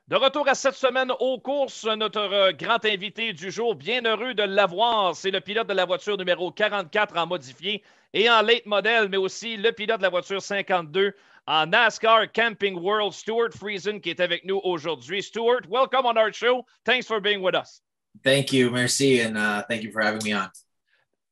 De retour à cette semaine aux courses, notre grand invité du jour, bien heureux de l'avoir, c'est le pilote de la voiture numéro 44 en modifié et en late model, mais aussi le pilote de la voiture 52 en NASCAR Camping World, Stuart Friesen, qui est avec nous aujourd'hui. Stuart, welcome on our show. Thanks for being with us. Thank you, merci, and thank you for having me on.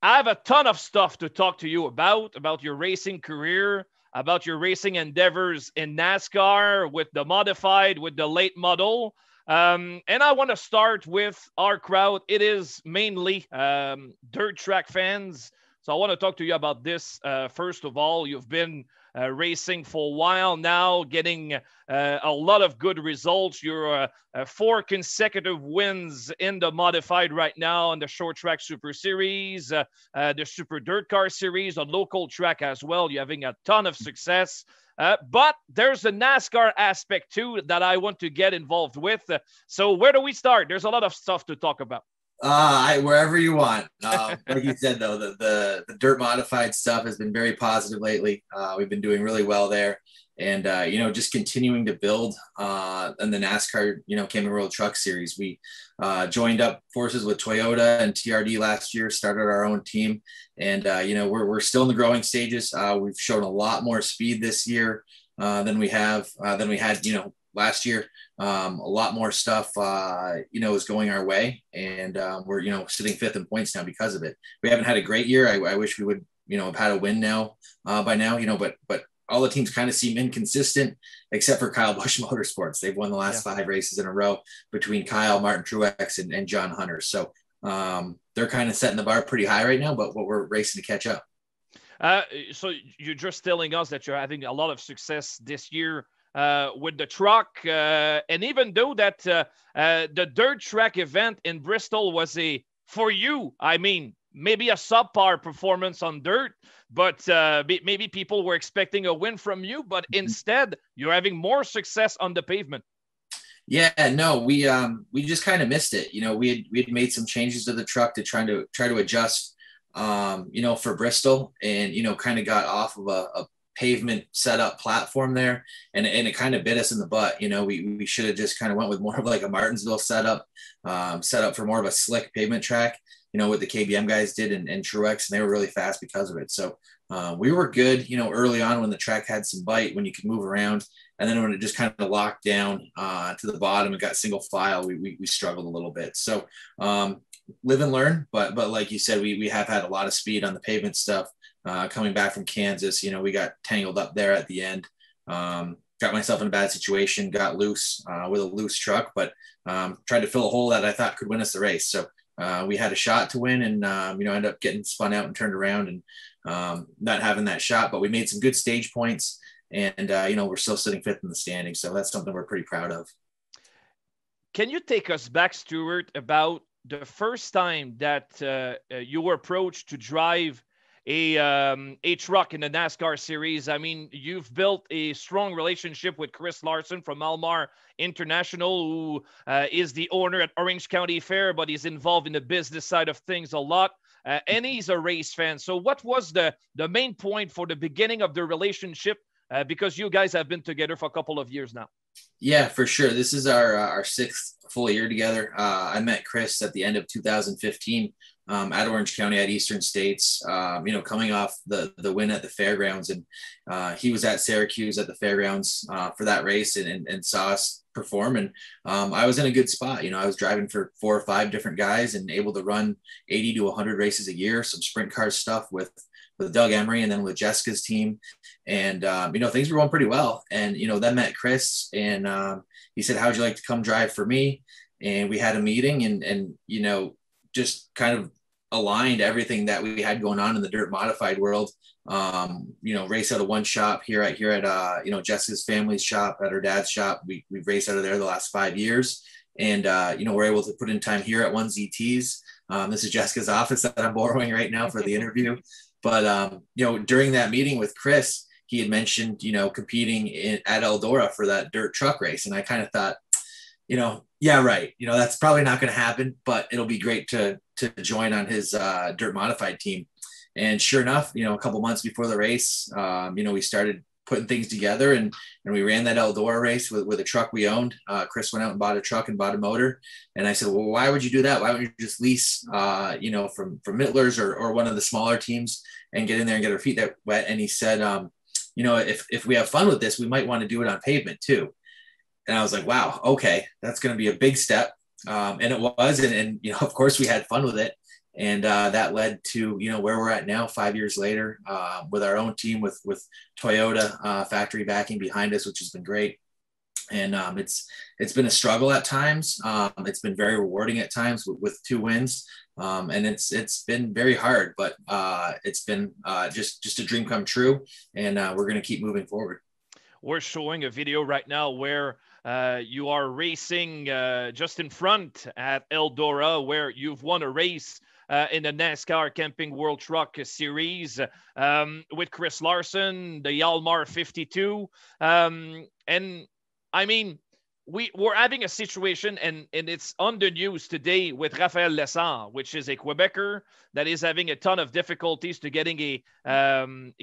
I have a ton of stuff to talk to you about your racing career, about your racing endeavors in NASCAR with the modified, with the late model. And I want to start with our crowd. It is mainly dirt track fans. So I want to talk to you about this. First of all, you've been racing for a while now, getting a lot of good results. You're 4 consecutive wins in the modified right now in the short track super series, the super dirt car series, a local track as well. You're having a ton of success. But there's a NASCAR aspect too that I want to get involved with. So where do we start? There's a lot of stuff to talk about. Wherever you want. Like you said, though, the dirt modified stuff has been very positive lately. We've been doing really well there, and just continuing to build in the NASCAR, Camping World Truck Series. We joined up forces with Toyota and TRD last year, started our own team, and we're still in the growing stages. We've shown a lot more speed this year than we had last year. A lot more stuff, is going our way, and we're, sitting fifth in points now because of it. We haven't had a great year. I wish we would, have had a win now by now, but all the teams kind of seem inconsistent except for Kyle Busch Motorsports. They've won the last 5 races in a row between Kyle, Martin Truex, and John Hunter. So they're kind of setting the bar pretty high right now, but we're racing to catch up. So you're just telling us that you're having a lot of success this year with the truck. And even though that the dirt track event in Bristol was for you, maybe a subpar performance on dirt, but maybe people were expecting a win from you, but instead you're having more success on the pavement. Yeah, no, we just kind of missed it. We had made some changes to the truck to try to adjust, for Bristol, and, kind of got off of a pavement setup platform there, and it kind of bit us in the butt. We should have just kind of went with more of like a Martinsville setup, set up for more of a slick pavement track, what the KBM guys did and Truex, and they were really fast because of it. So we were good, early on when the track had some bite, when you could move around, and then when it just kind of locked down to the bottom and got single file, we struggled a little bit. So live and learn, but like you said, we have had a lot of speed on the pavement stuff. Coming back from Kansas, we got tangled up there at the end. Got myself in a bad situation, got loose with a loose truck, but tried to fill a hole that I thought could win us the race. So we had a shot to win, and ended up getting spun out and turned around, and not having that shot. But we made some good stage points, and we're still sitting fifth in the standing. So that's something we're pretty proud of. Can you take us back, Stuart, about the first time that you were approached to drive a truck in the NASCAR series? You've built a strong relationship with Chris Larson from Almar International, who is the owner at Orange County Fair, but he's involved in the business side of things a lot. And he's a race fan. So what was the main point for the beginning of the relationship? Because you guys have been together for a couple of years now. Yeah, for sure. This is our 6th full year together. I met Chris at the end of 2015 at Orange County at Eastern States, coming off the win at the fairgrounds. And he was at Syracuse at the fairgrounds for that race and saw us perform. And I was in a good spot. I was driving for 4 or 5 different guys and able to run 80 to 100 races a year, some sprint car stuff with Doug Emery and then with Jessica's team. And, things were going pretty well. And, then met Chris, and he said, how'd you like to come drive for me? And we had a meeting and just kind of aligned everything that we had going on in the dirt modified world. Race out of one shop here at Jessica's family's shop, at her dad's shop. We've raced out of there the last 5 years. And, we're able to put in time here at 1ZTs. This is Jessica's office that I'm borrowing right now for the interview. But, during that meeting with Chris, he had mentioned, competing at Eldora for that dirt truck race. And I kind of thought, yeah, right. That's probably not going to happen, but it'll be great to join on his dirt modified team. And sure enough, a couple months before the race, we started putting things together, and we ran that Eldora race with a truck we owned. Chris went out and bought a truck and bought a motor, and I said, well, why would you do that? Why don't you just lease, from Mittlers or one of the smaller teams and get in there and get our feet that wet? And he said, if we have fun with this, we might want to do it on pavement too. And I was like, wow, okay, that's going to be a big step. And it was, and of course we had fun with it. And that led to, where we're at now, 5 years later, with our own team, with Toyota factory backing behind us, which has been great. And it's been a struggle at times. It's been very rewarding at times with 2 wins. And it's been very hard, but it's been just a dream come true. And we're going to keep moving forward. We're showing a video right now where you are racing just in front at Eldora, where you've won a race in the NASCAR Camping World Truck Series with Chris Larson, the Yalmar 52. And I mean, we're having a situation, and it's on the news today with Raphaël Lessard, which is a Quebecer that is having a ton of difficulties to getting a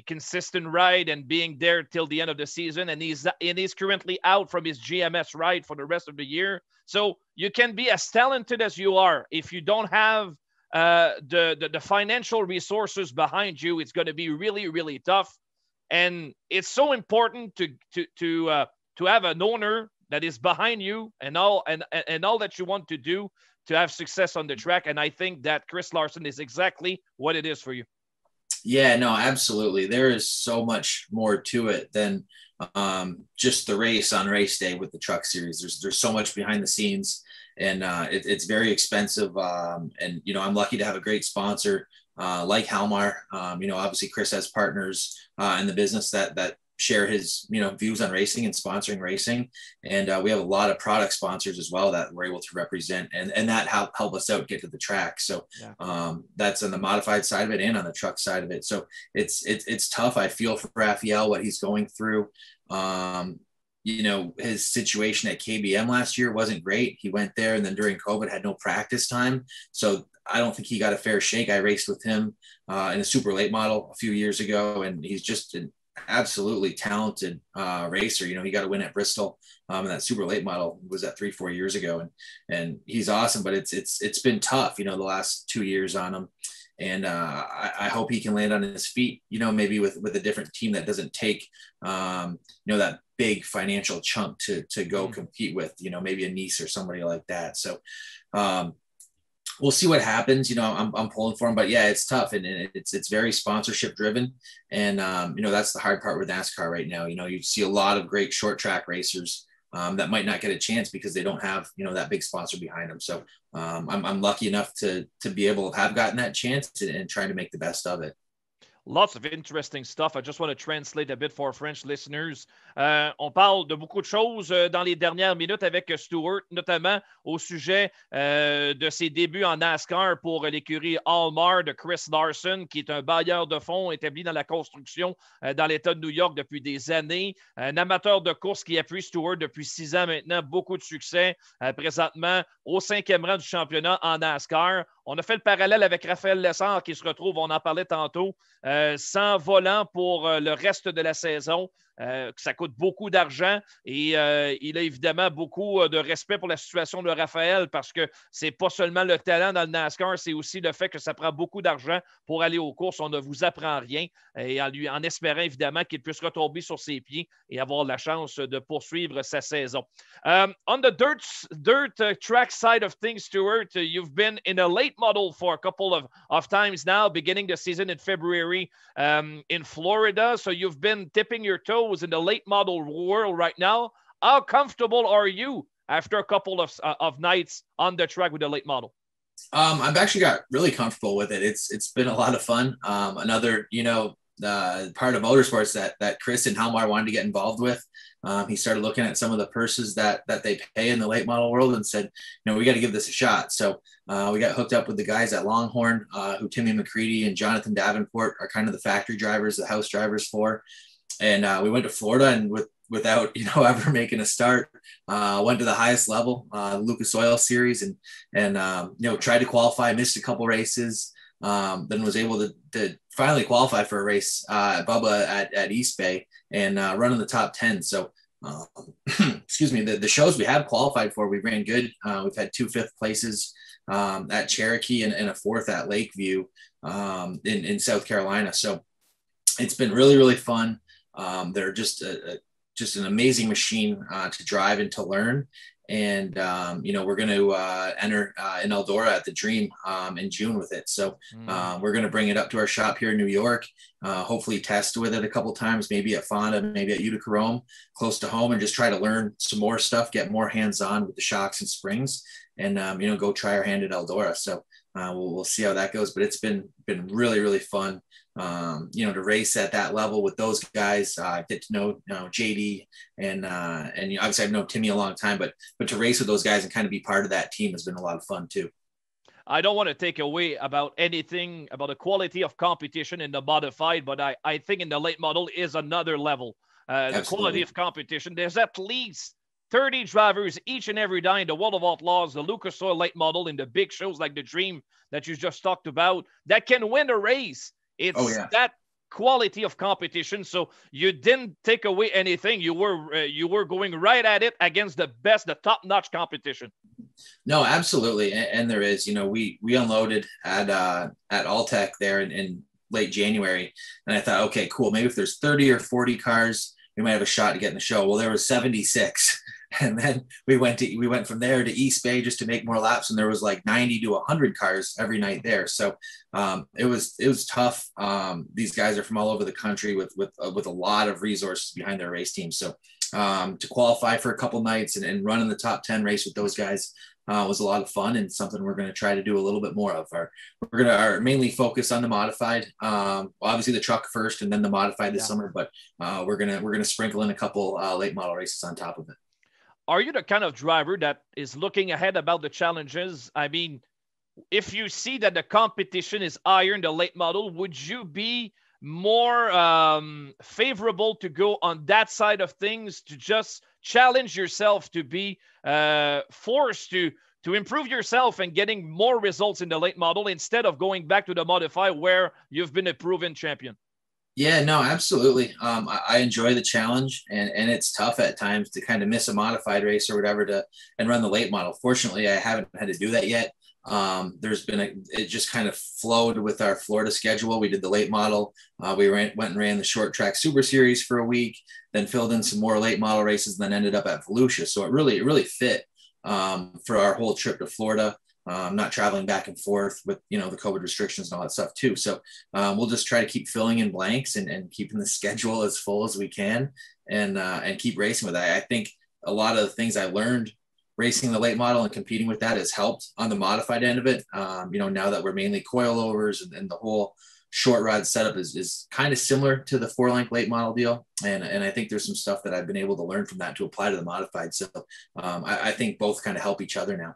consistent ride and being there till the end of the season. And he's currently out from his GMS ride for the rest of the year. So you can be as talented as you are. If you don't have the financial resources behind you, it's going to be really, really tough. And it's so important to have an owner that is behind you and all that you want to do to have success on the track. And I think that Chris Larson is exactly what it is for you. Yeah, no, absolutely. There is so much more to it than just the race on race day with the truck series. There's so much behind the scenes, and it's very expensive. And I'm lucky to have a great sponsor like Halmar. Obviously Chris has partners in the business that share his views on racing and sponsoring racing, and we have a lot of product sponsors as well that we're able to represent, and that help us out get to the track. So that's on the modified side of it and on the truck side of it. So it's tough. I feel for Raphael, what he's going through. His situation at KBM last year wasn't great. He went there and then during COVID had no practice time, so I don't think he got a fair shake. I raced with him in a super late model a few years ago, and he's just an absolutely talented racer. He got a win at Bristol, and that super late model was at 3-4 years ago, and he's awesome. But it's been tough, the last 2 years on him, and I hope he can land on his feet. Maybe with a different team that doesn't take that big financial chunk to go compete with. Maybe a Nice or somebody like that. So we'll see what happens. I'm pulling for him, but yeah, it's tough, and it's very sponsorship driven, and that's the hard part with NASCAR right now. You see a lot of great short track racers that might not get a chance because they don't have that big sponsor behind them. So I'm lucky enough to be able to have gotten that chance and trying to make the best of it. Lots of interesting stuff. I just want to translate a bit for French listeners. On parle de beaucoup de choses dans les dernières minutes avec Stuart, notamment au sujet de ses débuts en NASCAR pour l'écurie Halmar de Chris Larson, qui est un bailleur de fonds établi dans la construction dans l'État de New York depuis des années. Un amateur de course qui appuie Stuart depuis 6 ans maintenant. Beaucoup de succès présentement au 5e rang du championnat en NASCAR. On a fait le parallèle avec Raphaël Lessard qui se retrouve, on en parlait tantôt, sans volant pour le reste de la saison. Ça coûte beaucoup d'argent et il a évidemment beaucoup de respect pour la situation de Raphaël parce que c'est pas seulement le talent dans le NASCAR, c'est aussi le fait que ça prend beaucoup d'argent pour aller aux courses. On ne vous apprend rien et en espérant évidemment qu'il puisse retomber sur ses pieds et avoir la chance de poursuivre sa saison. On the dirt track side of things, Stuart, you've been in a late model for a couple of times now, beginning the season in February in Florida. So you've been dipping your toes in the late model world right now. How comfortable are you after a couple of nights on the track with the late model? I've actually got really comfortable with it. It's been a lot of fun. Another part of motorsports that Chris and Halmar wanted to get involved with. He started looking at some of the purses that they pay in the late model world and said, we got to give this a shot. So we got hooked up with the guys at Longhorn, who Timmy McCready and Jonathan Davenport are kind of the factory drivers, the house drivers for. And we went to Florida, and without ever making a start, went to the highest level, Lucas Oil Series, and tried to qualify, missed a couple races. then was able to finally qualify for a race at Bubba at East Bay and run in the top 10. So, excuse me, the shows we have qualified for, we ran good. We've had 2 fifth places at Cherokee and a 4th at Lakeview in South Carolina. So it's been really, really fun. They're just an amazing machine to drive and to learn. And, we're going to enter in Eldora at the Dream in June with it. So we're going to bring it up to our shop here in New York, hopefully test with it a couple times, maybe at Fonda, maybe at Utica Rome, close to home, and just try to learn some more stuff, get more hands-on with the shocks and springs, and, go try our hand at Eldora. So we'll see how that goes. But it's been really, really fun. To race at that level with those guys, get to know, JD and obviously I've known Timmy a long time, but to race with those guys and kind of be part of that team has been a lot of fun too. I don't want to take away about anything about the quality of competition in the modified, but I think in the late model is another level. The quality of competition. There's at least 30 drivers each and every day in the World of Outlaws, the Lucas Oil late model, in the big shows like the Dream that you just talked about, that can win a race. It's that quality of competition. So you didn't take away anything. You were going right at it against the best, the top-notch competition. No, absolutely. And there is, we unloaded at Alltech there in late January. And I thought, okay, cool. Maybe if there's 30 or 40 cars, we might have a shot to get in the show. Well, there was 76. And then we went from there to East Bay just to make more laps, and there was like 90 to 100 cars every night there. So it was tough. These guys are from all over the country with a lot of resources behind their race team. So to qualify for a couple nights and run in the top 10 race with those guys was a lot of fun, and something we're going to try to do a little bit more of. We're going to mainly focus on the modified, obviously the truck first and then the modified this summer, but we're going to sprinkle in a couple late model races on top of it. Are you the kind of driver that is looking ahead about the challenges? I mean, if you see that the competition is higher in the late model, would you be more favorable to go on that side of things, to just challenge yourself, to be forced to improve yourself and getting more results in the late model instead of going back to the modified where you've been a proven champion? Yeah, no, absolutely. I enjoy the challenge, and it's tough at times to kind of miss a modified race or whatever and run the late model. Fortunately, I haven't had to do that yet. It just kind of flowed with our Florida schedule. We did the late model. We went and ran the short track super series for a week, then filled in some more late model races, and then ended up at Volusia. So it really fit for our whole trip to Florida. Not traveling back and forth with, the COVID restrictions and all that stuff too. So we'll just try to keep filling in blanks and keeping the schedule as full as we can and keep racing with that. I think a lot of the things I learned racing the late model and competing with that has helped on the modified end of it. Now that we're mainly coilovers and the whole short rod setup is kind of similar to the 4-length late model deal. And I think there's some stuff that I've been able to learn from that to apply to the modified. So I think both kind of help each other now.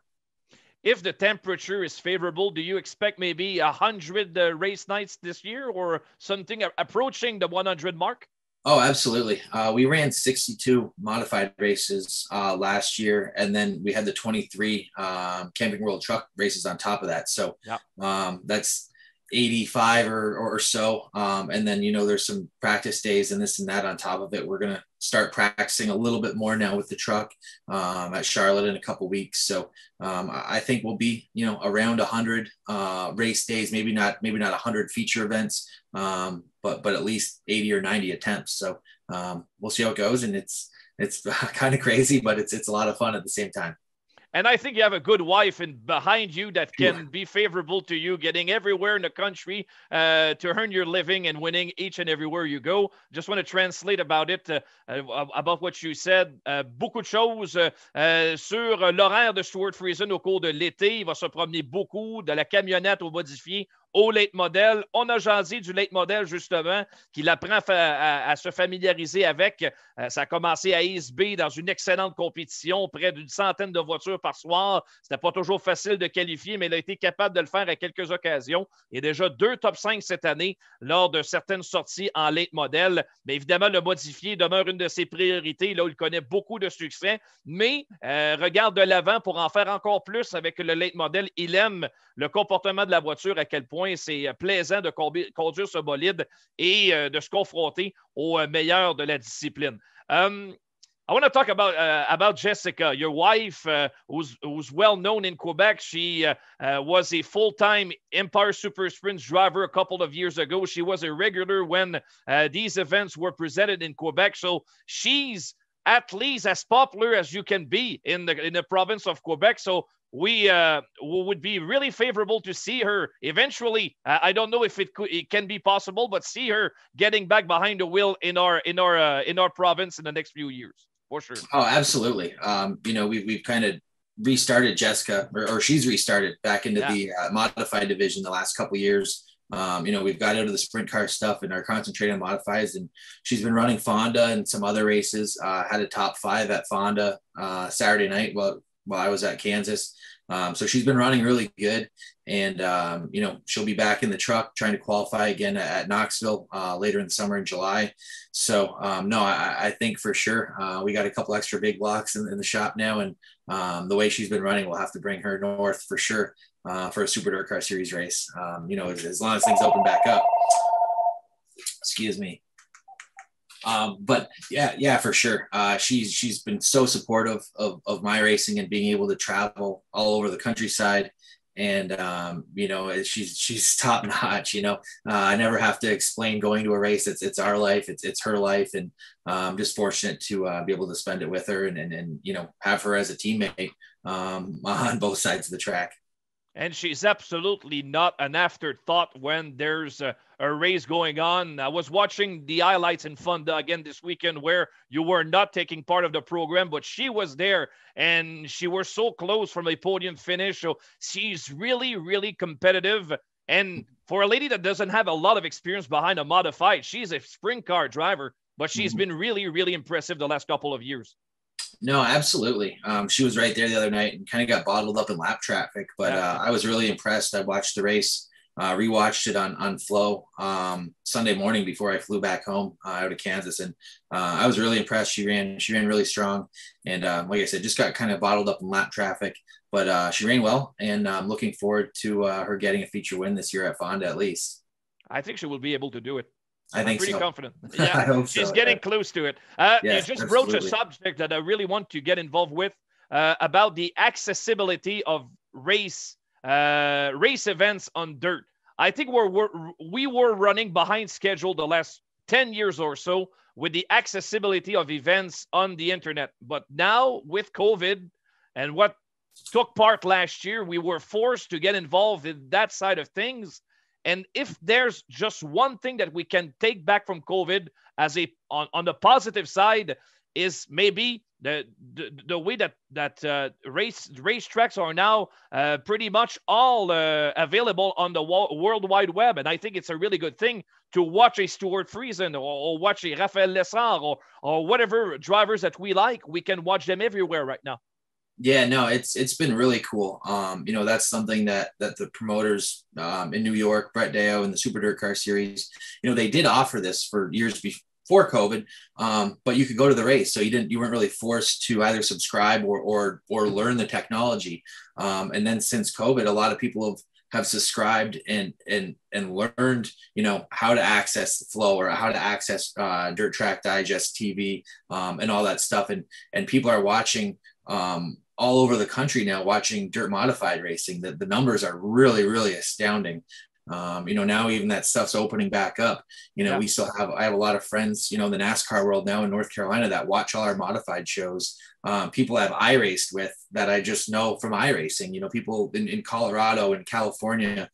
If the temperature is favorable, do you expect maybe 100 race nights this year or something approaching the 100 mark? Oh, absolutely. We ran 62 modified races last year, and then we had the 23 Camping World Truck races on top of that. So that's 85 or so. And then, there's some practice days and this and that on top of it. We're going to start practicing a little bit more now with the truck at Charlotte in a couple weeks. So I think we'll be, around 100 race days, maybe not 100 feature events, but at least 80 or 90 attempts. So we'll see how it goes. And it's kind of crazy, but it's a lot of fun at the same time. And I think you have a good wife behind you that can be favorable to you, getting everywhere in the country to earn your living and winning each and everywhere you go. Just want to translate about it, about what you said. Beaucoup de choses sur l'horaire de Stuart Friesen au cours de l'été. Il va se promener beaucoup de la camionnette au modifié au late model. On a jasé du late model, justement, qu'il apprend à se familiariser avec. Ça a commencé à East Bay dans une excellente compétition, près d'une centaine de voitures par soir. C'était pas toujours facile de qualifier, mais il a été capable de le faire à quelques occasions. Il y a déjà 2 top 5 cette année lors de certaines sorties en late model. Mais évidemment, le modifié demeure une de ses priorités. Là où il connaît beaucoup de succès, mais regarde de l'avant pour en faire encore plus avec le late model. Il aime le comportement de la voiture, à quel point point c'est plaisant de conduire ce bolide et de se confronter aux meilleurs de la discipline. I want to talk about Jessica, your wife, who's well known in Quebec. She was a full-time Empire Super Sprints driver a couple of years ago. She was a regular when these events were presented in Quebec. So she's at least as popular as you can be in the province of Quebec. So we would be really favorable to see her eventually. I don't know if it can be possible, but see her getting back behind the wheel in our province in the next few years. For sure. Oh, absolutely. We've kind of restarted Jessica, or she's restarted back into the modified division the last couple of years. We've got out of the sprint car stuff and are concentrating on modifieds. And she's been running Fonda and some other races. Had a top 5 at Fonda Saturday night while I was at Kansas. So she's been running really good. And, she'll be back in the truck trying to qualify again at Knoxville later in the summer in July. So, I think for sure we got a couple extra big blocks in the shop now. And the way she's been running, we'll have to bring her north for sure for a Super Dirt Car Series race, as long as things open back up. Excuse me. But yeah, for sure. She's been so supportive of my racing and being able to travel all over the countryside. And, she's top notch, I never have to explain going to a race. It's our life. It's her life. And I'm just fortunate to be able to spend it with her and have her as a teammate on both sides of the track. And she's absolutely not an afterthought when there's a race going on. I was watching the highlights in Fonda again this weekend where you were not taking part of the program, but she was there and she was so close from a podium finish. So she's really, really competitive. And for a lady that doesn't have a lot of experience behind a modified, she's a sprint car driver, but she's been really, really impressive the last couple of years. No, absolutely. She was right there the other night and kind of got bottled up in lap traffic, but I was really impressed. I watched the race, rewatched it on Flow Sunday morning before I flew back home out of Kansas, and I was really impressed. She ran really strong, and like I said, just got kind of bottled up in lap traffic, but she ran well, and I'm looking forward to her getting a feature win this year at Fonda at least. I think she will be able to do it. I'm pretty so. confident. Yeah, I hope she's so. getting close to it. Yes, you just absolutely. broached a subject that I really want to get involved with about the accessibility of race events on dirt. I think we were running behind schedule the last 10 years or so with the accessibility of events on the internet. But now with COVID and what took part last year, we were forced to get involved in that side of things. And if there's just one thing that we can take back from COVID as on the positive side is maybe the way that racetracks are now pretty much all available on the World Wide Web. And I think it's a really good thing to watch a Stuart Friesen or watch a Raphaël Lessard or whatever drivers that we like. We can watch them everywhere right now. Yeah, no, it's been really cool. That's something that the promoters in New York, Brett Deyo and the Super Dirt Car Series, they did offer this for years before COVID, but you could go to the race, so you weren't really forced to either subscribe or learn the technology. And then since COVID, a lot of people have subscribed and learned, how to access Flow or how to access Dirt Track Digest TV and all that stuff, and people are watching. All over the country now watching dirt modified racing. The numbers are really, really astounding. Now even that stuff's opening back up. I have a lot of friends, in the NASCAR world now in North Carolina that watch all our modified shows. People I've iRaced with that I just know from iRacing. People in Colorado and California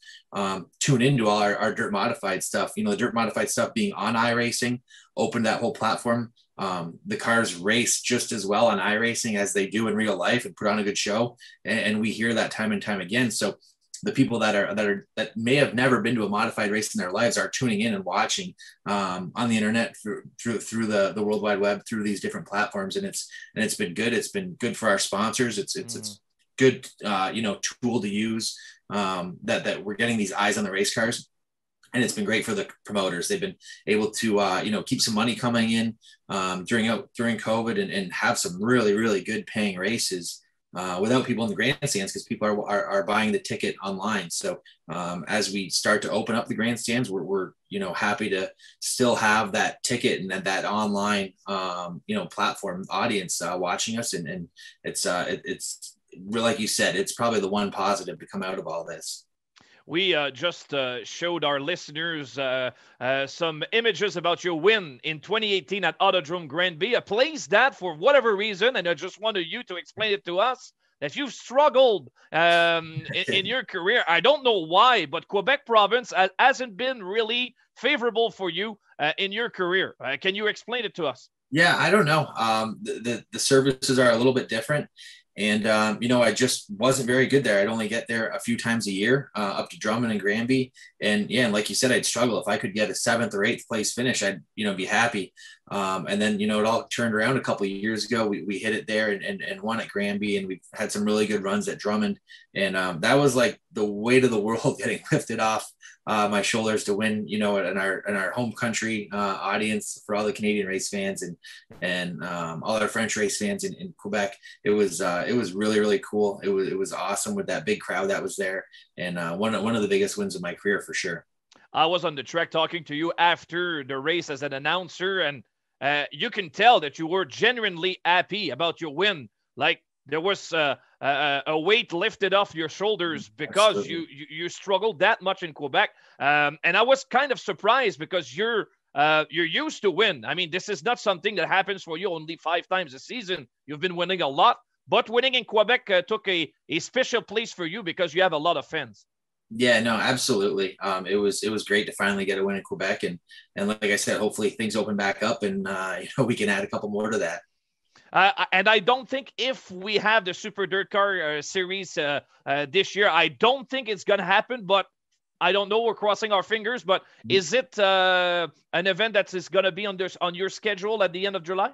tune into all our dirt modified stuff. The dirt modified stuff being on iRacing opened that whole platform. The cars race just as well on iRacing as they do in real life and put on a good show. And we hear that time and time again. So the people that may have never been to a modified race in their lives are tuning in and watching on the internet through the World Wide Web, through these different platforms. And it's been good. It's been good for our sponsors. It's good, tool to use that we're getting these eyes on the race cars. And it's been great for the promoters. They've been able to, keep some money coming in during COVID and have some really, really good paying races without people in the grandstands because people are buying the ticket online. So as we start to open up the grandstands, we're happy to still have that ticket and that online platform audience watching us, and it's like you said, it's probably the one positive to come out of all this. We just showed our listeners some images about your win in 2018 at Autodrome Granby, a place that, for whatever reason, and I just wanted you to explain it to us, that you've struggled in your career. I don't know why, but Quebec province hasn't been really favorable for you in your career. Can you explain it to us? Yeah, I don't know. The services are a little bit different. And, I just wasn't very good there. I'd only get there a few times a year up to Drummond and Granby. And yeah, and like you said, I'd struggle. If I could get a 7th or 8th place finish, I'd, be happy. And then, it all turned around a couple of years ago. We hit it there and won at Granby, and we've had some really good runs at Drummond. And that was like the weight of the world getting lifted off my shoulders to win, in our home country audience for all the Canadian race fans and all our French race fans in Quebec. It was really, really cool. It was awesome with that big crowd that was there, and one of the biggest wins of my career for sure. I was on the track talking to you after the race as an announcer, and you can tell that you were genuinely happy about your win. Like there was a weight lifted off your shoulders because you struggled that much in Quebec. And I was kind of surprised because you're used to win. I mean, this is not something that happens for you only 5 times a season. You've been winning a lot, but winning in Quebec took a special place for you because you have a lot of fans. Yeah, no, absolutely. It was great to finally get a win in Quebec, and like I said, hopefully things open back up, and we can add a couple more to that. And I don't think if we have the Super Dirt Car series this year, I don't think it's going to happen, but I don't know. We're crossing our fingers, but is it an event that is going to be on your schedule at the end of July?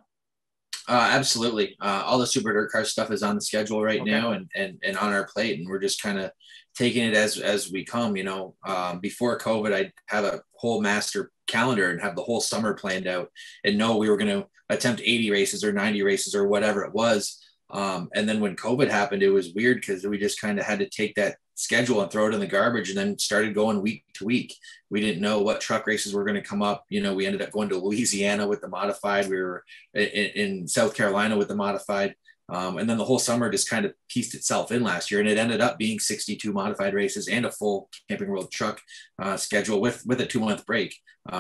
Absolutely. All the Super Dirt Car stuff is on the schedule right now and on our plate, and we're just kind of taking it as we come. Before COVID, I'd have a whole master calendar and have the whole summer planned out and know we were going to attempt 80 races or 90 races or whatever it was. And then when COVID happened, it was weird because we just kind of had to take that schedule and throw it in the garbage, and then started going week to week. We didn't know what truck races were going to come up. We ended up going to Louisiana with the modified. We were in South Carolina with the modified. And then the whole summer just kind of pieced itself in last year, and it ended up being 62 modified races and a full Camping World truck schedule with a 2-month break,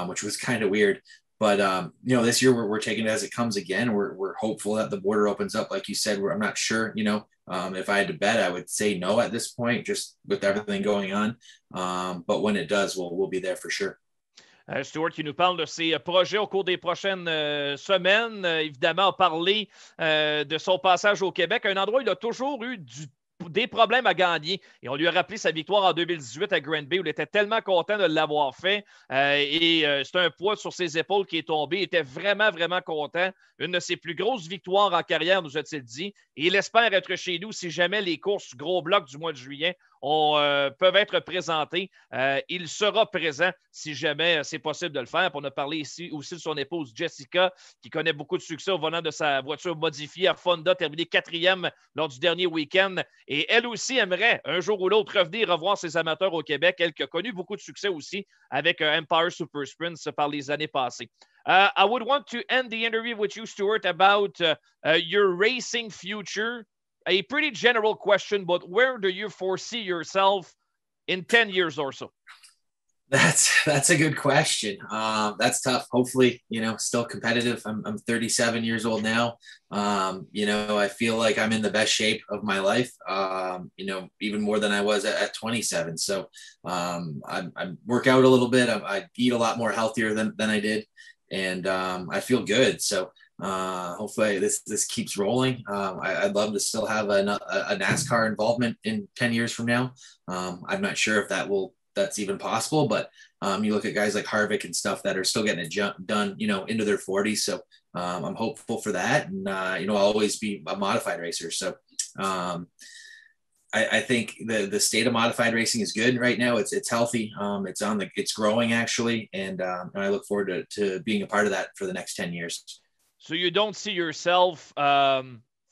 which was kind of weird. But, this year we're taking it as it comes again. We're hopeful that the border opens up. Like you said, I'm not sure, if I had to bet, I would say no at this point, just with everything going on. But when it does, we'll be there for sure. Stuart qui nous parle de ses projets au cours des prochaines semaines. Évidemment, parler de son passage au Québec, un endroit où il a toujours eu des problèmes à gagner. Et on lui a rappelé sa victoire en 2018 à Granby, où il était tellement content de l'avoir fait. C'est un poids sur ses épaules qui est tombé. Il était vraiment, vraiment content. Une de ses plus grosses victoires en carrière, nous a-t-il dit. Et il espère être chez nous si jamais les courses gros blocs du mois de juillet peuvent être présentées. Il sera présent si jamais c'est possible de le faire. On a parlé ici aussi de son épouse Jessica, qui connaît beaucoup de succès au volant de sa voiture modifiée à Fonda, terminée 4e lors du dernier week-end. Et elle aussi aimerait un jour ou l'autre revenir revoir ses amateurs au Québec. Elle qui a connu beaucoup de succès aussi avec Empire Super Sprints par les années passées. I would want to end the interview with you, Stuart, about your racing future. A pretty general question, but where do you foresee yourself in 10 years or so? That's a good question. That's tough. Hopefully, still competitive. I'm 37 years old now. I feel like I'm in the best shape of my life, even more than I was at 27. So I work out a little bit. I eat a lot more healthier than I did. And I feel good. So hopefully this keeps rolling. I'd love to still have a NASCAR involvement in 10 years from now. I'm not sure if that's even possible, but you look at guys like Harvick and stuff that are still getting it done, into their 40s. So I'm hopeful for that. And, I'll always be a modified racer. So I think the state of modified racing is good right now. It's healthy. It's growing actually. And I look forward to being a part of that for the next 10 years. So you don't see yourself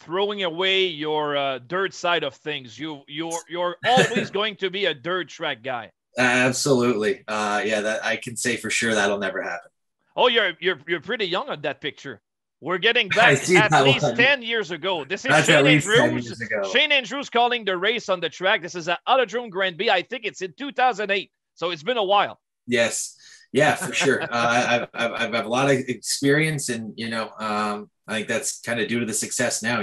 throwing away your dirt side of things. You're always going to be a dirt track guy. Absolutely. Yeah, that I can say for sure that'll never happen. Oh, you're pretty young on that picture. We're getting I back see at that least one. 10 years ago. This is That's at Shane least 10 Andrews. years ago. Shane Andrews calling the race on the track. This is at Autodrome Granby. I think it's in 2008. So it's been a while. Yes. Yeah, for sure. I've a lot of experience, and I think that's kind of due to the success now.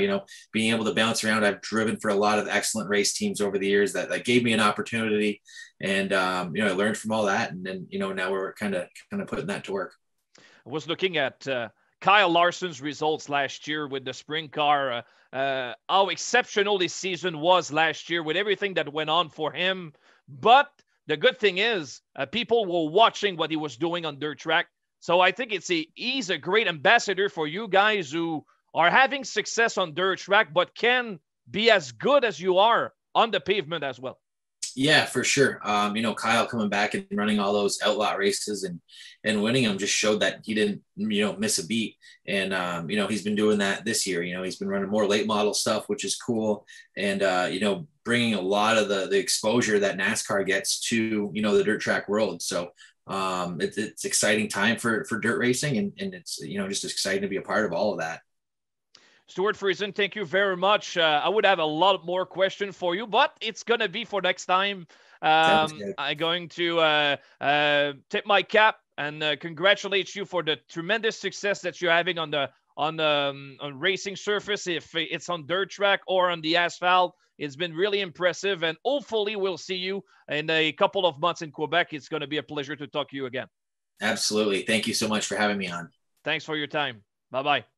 Being able to bounce around. I've driven for a lot of excellent race teams over the years that gave me an opportunity, and I learned from all that, and then now we're kind of putting that to work. I was looking at Kyle Larson's results last year with the sprint car. How exceptional this season was last year with everything that went on for him, but the good thing is people were watching what he was doing on dirt track. So I think he's a great ambassador for you guys who are having success on dirt track, but can be as good as you are on the pavement as well. Yeah, for sure. Kyle coming back and running all those outlaw races and winning them just showed that he didn't, miss a beat. And, he's been doing that this year. He's been running more late model stuff, which is cool. And, bringing a lot of the exposure that NASCAR gets to, the dirt track world. So it's exciting time for dirt racing, and it's, just exciting to be a part of all of that. Stuart Friesen, thank you very much. I would have a lot more questions for you, but it's going to be for next time. I'm going to tip my cap and congratulate you for the tremendous success that you're having on racing surface. If it's on dirt track or on the asphalt, it's been really impressive. And hopefully we'll see you in a couple of months in Quebec. It's going to be a pleasure to talk to you again. Absolutely. Thank you so much for having me on. Thanks for your time. Bye-bye.